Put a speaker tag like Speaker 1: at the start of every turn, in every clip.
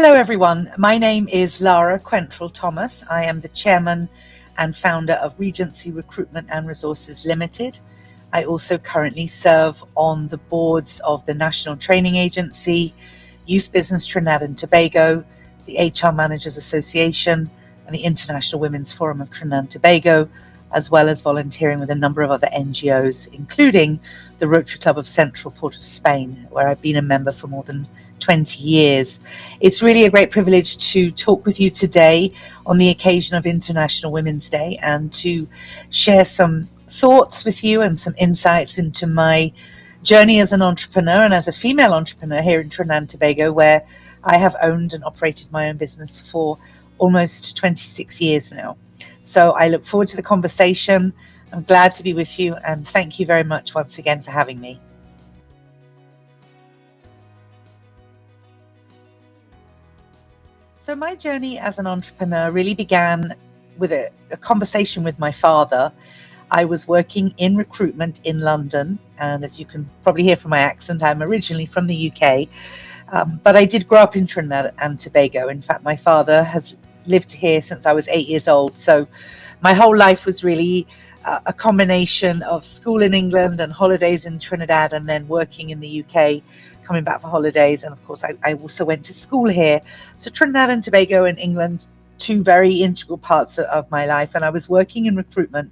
Speaker 1: Hello everyone, my name is Lara Quentrall-Thomas. I am the chairman and founder of Regency Recruitment and Resources Limited. I also currently serve on the boards of the National Training Agency, Youth Business Trinidad and Tobago, the HR Managers Association, and the International Women's Forum of Trinidad and Tobago, as well as volunteering with a number of other NGOs, including the Rotary Club of Central Port of Spain, where I've been a member for more than 20 years. It's really a great privilege to talk with you today on the occasion of International Women's Day and to share some thoughts with you and some insights into my journey as an entrepreneur and as a female entrepreneur here in Trinidad and Tobago, where I have owned and operated my own business for almost 26 years now. So I look forward to the conversation. I'm glad to be with you, and thank you very much once again for having me. So my journey as an entrepreneur really began with a conversation with my father. I was working in recruitment in London, and as you can probably hear from my accent, I'm originally from the UK, but I did grow up in Trinidad and Tobago. In fact, my father has lived here since I was 8 years old, so my whole life was really a combination of school in England and holidays in Trinidad, and then working in the UK, coming back for holidays. And of course, I also went to school here. So Trinidad and Tobago and England, two very integral parts of my life. And I was working in recruitment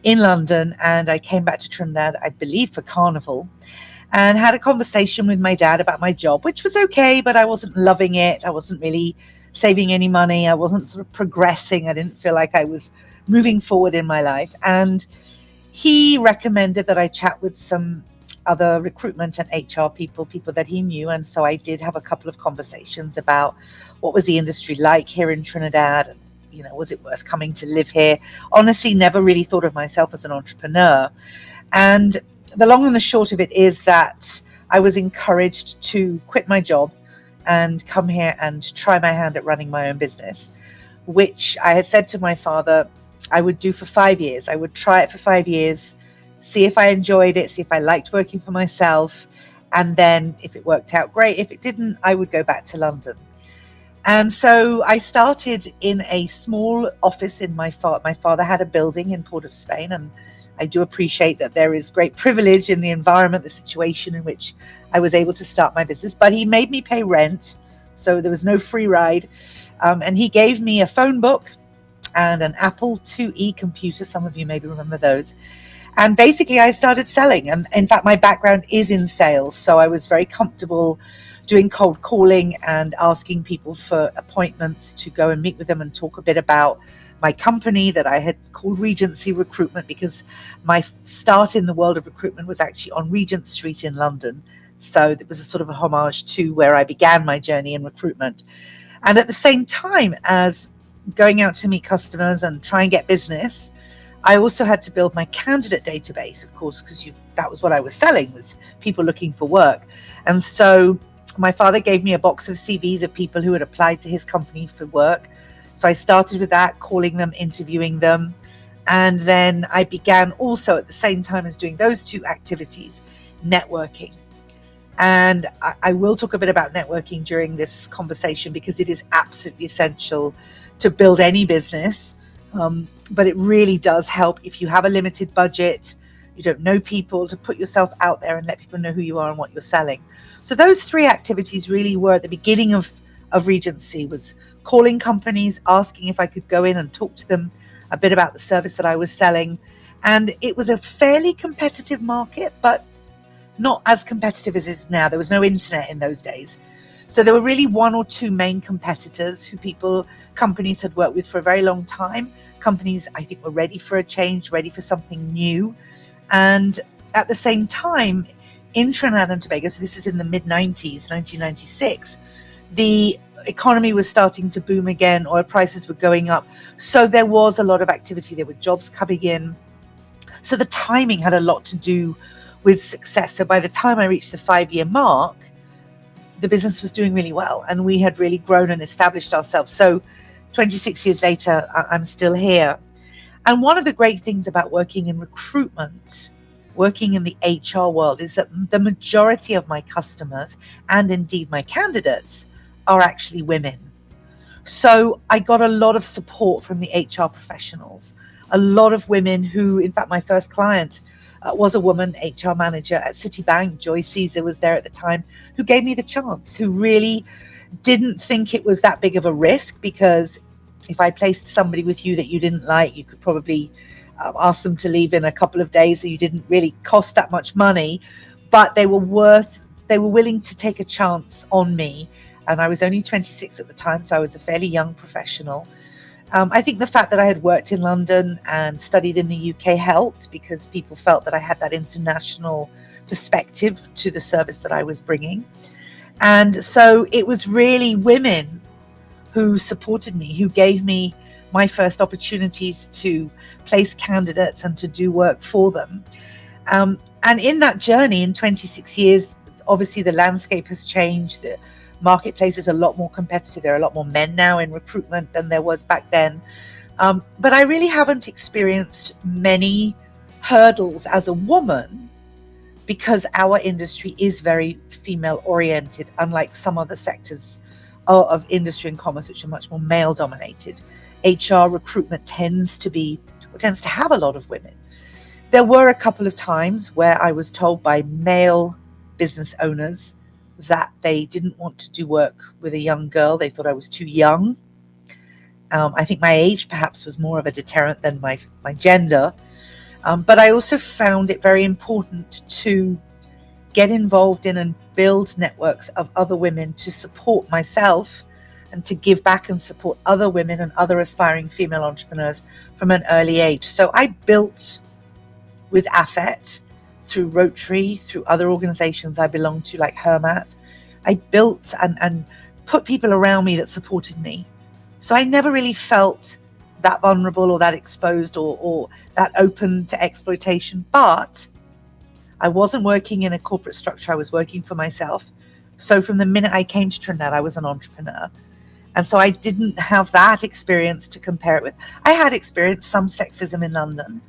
Speaker 1: in London, and I came back to Trinidad, I believe, for Carnival, and had a conversation with my dad about my job, which was okay, but I wasn't loving it. I wasn't really saving any money. I wasn't sort of progressing. I didn't feel like I was moving forward in my life. And he recommended that I chat with some other recruitment and HR people that he knew. And so I did have a couple of conversations about what was the industry like here in Trinidad, and was it worth coming to live here? Honestly, never really thought of myself as an entrepreneur. And the long and the short of it is that I was encouraged to quit my job and come here and try my hand at running my own business, which I had said to my father I would do for 5 years. I would try it for 5 years, see if I enjoyed it, see if I liked working for myself. And then if it worked out, great. If it didn't, I would go back to London. And so I started in a small office in my father had a building in Port of Spain, and I do appreciate that there is great privilege in the environment, the situation in which I was able to start my business. But he made me pay rent, so there was no free ride. And he gave me a phone book and an Apple IIe computer. Some of you maybe remember those. And basically I started selling. And in fact, my background is in sales, so I was very comfortable doing cold calling and asking people for appointments to go and meet with them and talk a bit about my company that I had called Regency Recruitment, because my start in the world of recruitment was actually on Regent Street in London. So it was a sort of a homage to where I began my journey in recruitment. And at the same time as going out to meet customers and try and get business, I also had to build my candidate database, of course, because that was what I was selling, was people looking for work. And so my father gave me a box of CVs of people who had applied to his company for work. So I started with that, calling them, interviewing them. And then I began also at the same time as doing those two activities, networking. And I will talk a bit about networking during this conversation, because it is absolutely essential to build any business. But it really does help if you have a limited budget, you don't know people, to put yourself out there and let people know who you are and what you're selling. So those three activities really were at the beginning of Regency, was calling companies, asking if I could go in and talk to them a bit about the service that I was selling. And it was a fairly competitive market, but not as competitive as it is now. There was no internet in those days. So there were really one or two main competitors companies had worked with for a very long time. Companies, I think, were ready for a change, ready for something new. And at the same time, in Trinidad and Tobago, so this is in the mid-90s, 1996, the economy was starting to boom again, oil prices were going up. So there was a lot of activity, there were jobs coming in. So the timing had a lot to do with success. So by the time I reached the 5-year mark, the business was doing really well, and we had really grown and established ourselves. So 26 years later, I'm still here. And one of the great things about working in recruitment, working in the HR world, is that the majority of my customers, and indeed my candidates, are actually women. So I got a lot of support from the HR professionals, a lot of women who, in fact, my first client was a woman HR manager at Citibank. Joy Caesar was there at the time, who gave me the chance, who really didn't think it was that big of a risk, because if I placed somebody with you that you didn't like, you could probably ask them to leave in a couple of days, so you didn't really cost that much money, but they were willing to take a chance on me. And I was only 26 at the time, so I was a fairly young professional. I think the fact that I had worked in London and studied in the UK helped, because people felt that I had that international perspective to the service that I was bringing. And so it was really women who supported me, who gave me my first opportunities to place candidates and to do work for them. And in that journey, in 26 years, obviously the landscape has changed. The marketplace is a lot more competitive. There are a lot more men now in recruitment than there was back then. But I really haven't experienced many hurdles as a woman, because our industry is very female oriented, unlike some other sectors of industry and commerce, which are much more male dominated. HR recruitment tends to have a lot of women. There were a couple of times where I was told by male business owners that they didn't want to do work with a young girl. They thought I was too young. I think my age perhaps was more of a deterrent than my gender. But I also found it very important to get involved in and build networks of other women to support myself and to give back and support other women and other aspiring female entrepreneurs from an early age. So I built with AFET, through Rotary, through other organizations I belong to, like Hermat. I built and put people around me that supported me. So I never really felt that vulnerable or that exposed or that open to exploitation. But I wasn't working in a corporate structure. I was working for myself. So from the minute I came to Trinidad, I was an entrepreneur. And so I didn't have that experience to compare it with. I had experienced some sexism in London.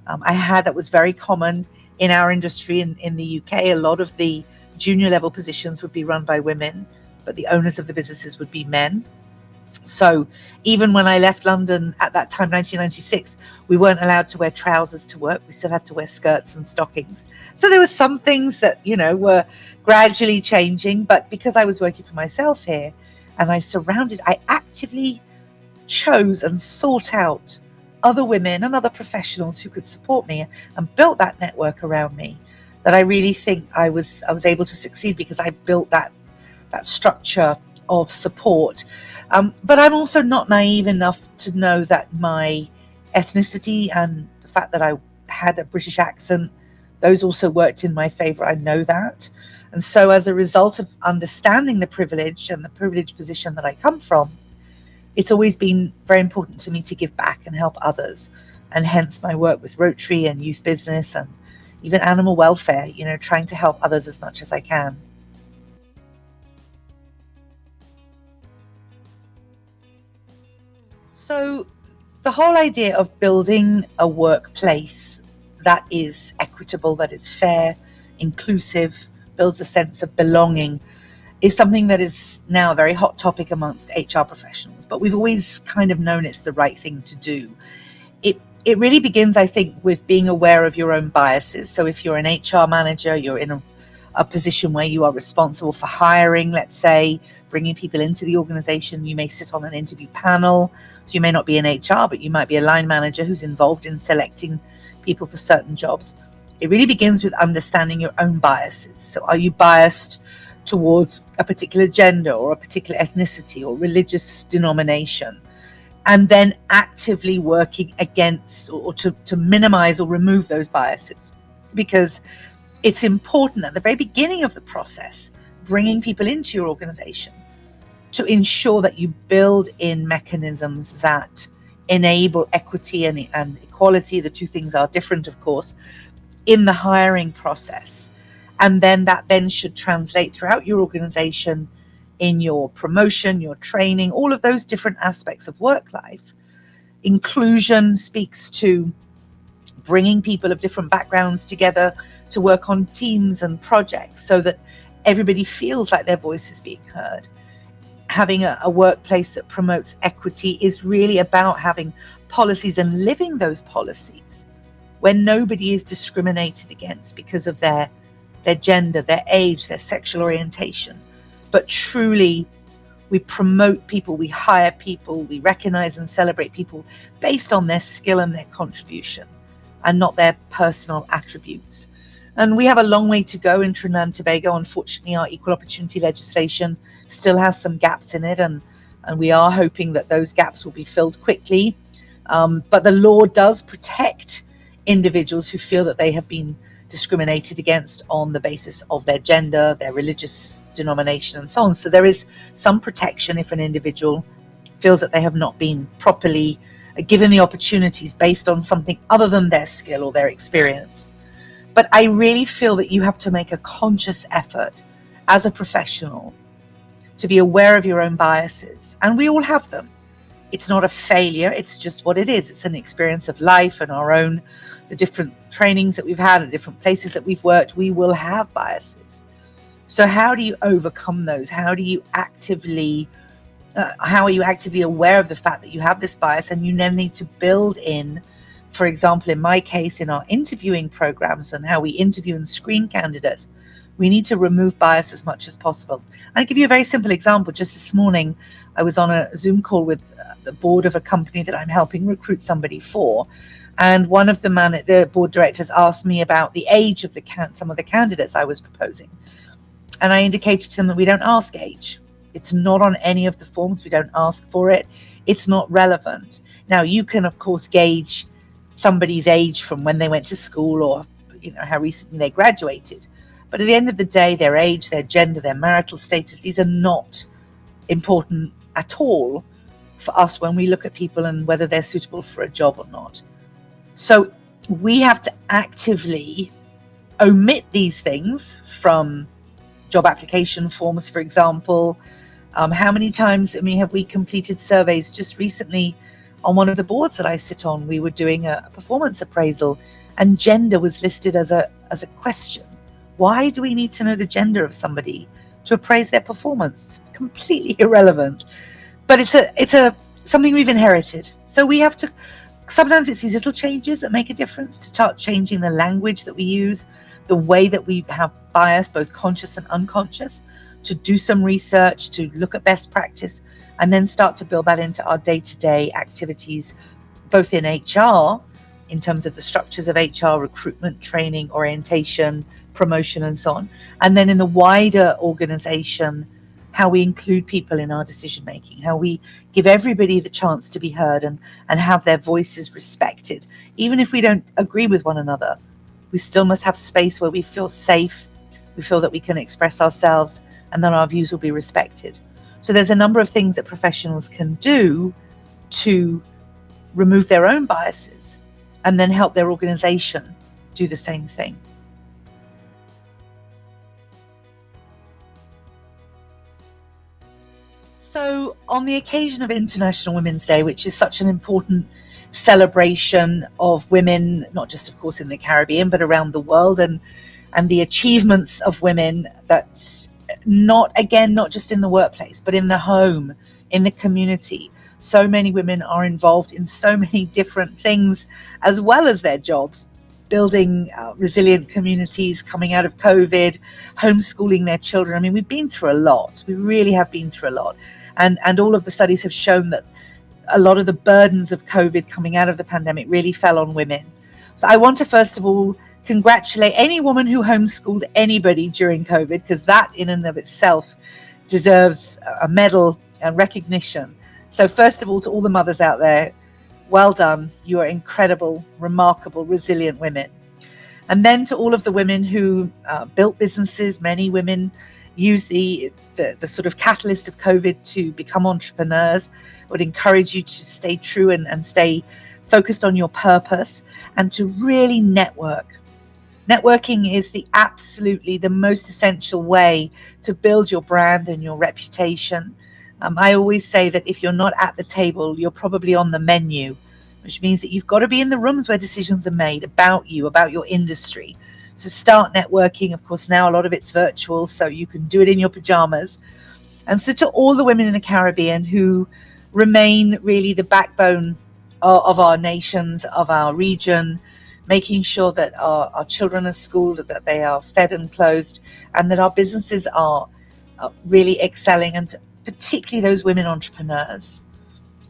Speaker 1: That was very common in our industry in the UK. A lot of the junior level positions would be run by women, but the owners of the businesses would be men. So even when I left London at that time, 1996, we weren't allowed to wear trousers to work. We still had to wear skirts and stockings. So there were some things that, were gradually changing. But because I was working for myself here and I actively chose and sought out other women and other professionals who could support me and built that network around me, that I really think I was able to succeed, because I built that structure of support. But I'm also not naive enough to know that my ethnicity and the fact that I had a British accent, those also worked in my favor. I know that. And so as a result of understanding the privilege and the privileged position that I come from, it's always been very important to me to give back and help others. And hence my work with Rotary and youth business and even animal welfare, trying to help others as much as I can. So the whole idea of building a workplace that is equitable, that is fair, inclusive, builds a sense of belonging, is something that is now a very hot topic amongst HR professionals. But we've always kind of known it's the right thing to do. It really begins, I think, with being aware of your own biases. So if you're an HR manager, you're in a position where you are responsible for hiring, let's say, bringing people into the organization. You may sit on an interview panel. So you may not be in HR, but you might be a line manager who's involved in selecting people for certain jobs. It really begins with understanding your own biases. So are you biased towards a particular gender or a particular ethnicity or religious denomination? And then actively working against or to minimize or remove those biases. Because it's important at the very beginning of the process, bringing people into your organization, to ensure that you build in mechanisms that enable equity and equality. The two things are different, of course, in the hiring process. And then that then should translate throughout your organization in your promotion, your training, all of those different aspects of work life. Inclusion speaks to bringing people of different backgrounds together to work on teams and projects so that everybody feels like their voice is being heard. having a workplace that promotes equity is really about having policies and living those policies where nobody is discriminated against because of their gender, their age, their sexual orientation, but truly we promote people, we hire people, we recognize and celebrate people based on their skill and their contribution and not their personal attributes. And we have a long way to go in Trinidad and Tobago. Unfortunately, our equal opportunity legislation still has some gaps in it, and we are hoping that those gaps will be filled quickly. But the law does protect individuals who feel that they have been discriminated against on the basis of their gender, their religious denomination, and so on. So there is some protection if an individual feels that they have not been properly given the opportunities based on something other than their skill or their experience. But I really feel that you have to make a conscious effort as a professional to be aware of your own biases. And we all have them. It's not a failure. It's just what it is. It's an experience of life and our own, the different trainings that we've had, the different places that we've worked. We will have biases. So how do you overcome those? How are you actively aware of the fact that you have this bias, and you then need to build in, for example, in my case, in our interviewing programs and how we interview and screen candidates, we need to remove bias as much as possible. I'll give you a very simple example. Just this morning, I was on a Zoom call with the board of a company that I'm helping recruit somebody for. And one of the board directors asked me about the age of some of the candidates I was proposing. And I indicated to them that we don't ask age. It's not on any of the forms. We don't ask for it. It's not relevant. Now, you can, of course, gauge somebody's age from when they went to school or how recently they graduated. But at the end of the day, their age, their gender, their marital status, these are not important at all for us when we look at people and whether they're suitable for a job or not. So we have to actively omit these things from job application forms, for example. How many times have we completed surveys? Just recently on one of the boards that I sit on, we were doing a performance appraisal and gender was listed as a question. Why do we need to know the gender of somebody to appraise their performance? Completely irrelevant. But it's something we've inherited. So we have to, sometimes it's these little changes that make a difference, to start changing the language that we use, the way that we have bias, both conscious and unconscious, to do some research, to look at best practice, and then start to build that into our day-to-day activities, both in HR, in terms of the structures of HR, recruitment, training, orientation, promotion, and so on. And then in the wider organization, how we include people in our decision-making, how we give everybody the chance to be heard and have their voices respected. Even if we don't agree with one another, we still must have space where we feel safe, we feel that we can express ourselves, and that our views will be respected. So there's a number of things that professionals can do to remove their own biases and then help their organization do the same thing. So on the occasion of International Women's Day, which is such an important celebration of women, not just, of course, in the Caribbean, but around the world, and the achievements of women that not just in the workplace, but in the home, in the community. So many women are involved in so many different things as well as their jobs, building resilient communities, coming out of COVID, homeschooling their children. I mean, we've been through a lot. We really have been through a lot. And all of the studies have shown that a lot of the burdens of COVID coming out of the pandemic really fell on women. So I want to, first of all, congratulate any woman who homeschooled anybody during COVID, because that in and of itself deserves a medal and recognition. So first of all, to all the mothers out there, well done. You are incredible, remarkable, resilient women. And then to all of the women who built businesses, many women use the sort of catalyst of COVID to become entrepreneurs. I would encourage you to stay true and stay focused on your purpose and to really network. Networking is absolutely the most essential way to build your brand and your reputation. I always say that if you're not at the table, you're probably on the menu, which means that you've got to be in the rooms where decisions are made about you, about your industry. So start networking. Of course, now a lot of it's virtual, so you can do it in your pajamas. And so to all the women in the Caribbean who remain really the backbone of our nations, of our region, making sure that our children are schooled, that they are fed and clothed, and that our businesses are really excelling, and particularly those women entrepreneurs.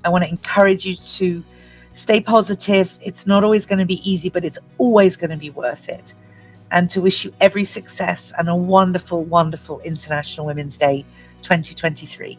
Speaker 1: I want to encourage you to stay positive. It's not always going to be easy, but it's always going to be worth it. And to wish you every success and a wonderful, wonderful International Women's Day 2023.